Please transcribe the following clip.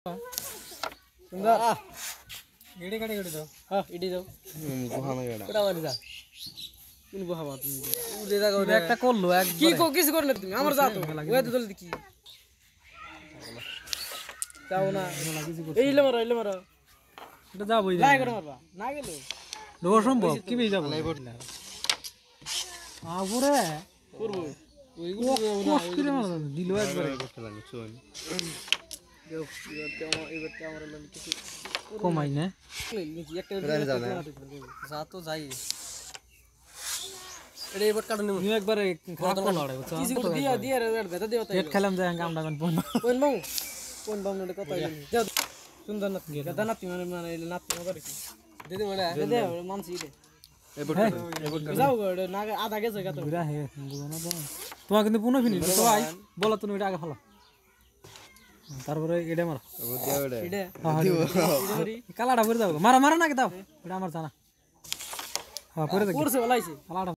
সুন্দর এডি কাটি কাটি দাও হ্যাঁ এডি দাও গোহামে গেড়া কোটা মারি যা কোন গোহামা তুমি উড়ে দাও একটা করলো এক কি কিছু করলে তুমি আমার যা তো ওই তো জলদি কি যাও না এইলে মারো এটা যাবই না করে মারবা না গেল রো সম্ভব কি বেই যাব আগুরে করব ওইগুলো কষ্ট করে মারো দিলো একবারে করতে লাগে চল এবারতে আমার কিছু কমাই না একটা যা তো যাই এটা এবার কাটুন নিমু একবারে খারাপ লড়াই বুঝছো কিছু দিয়া দিয়া বেটা দিও তাই পেট খেলাম যায় গামডা গান কোন বাম নড়ে কত হইনি যাও সুন্দর নাতি গাদা নাতি মানে নাতি করে কি দে দে মানসি দে এবার যাও না আধা গেছে গাতো ঘুরা হে বুঝো না তো তোমার কিন্তু পুনো ফিনিশ তো ভাই বলো তুমি এটা আগে ফেলো তারপরে এটা মারো এটা কালাটা পরে দাও মারা মারা না কি দাও এটা আমার জানা হ্যাঁ পরে দাও করছে বলাইছে কালাটা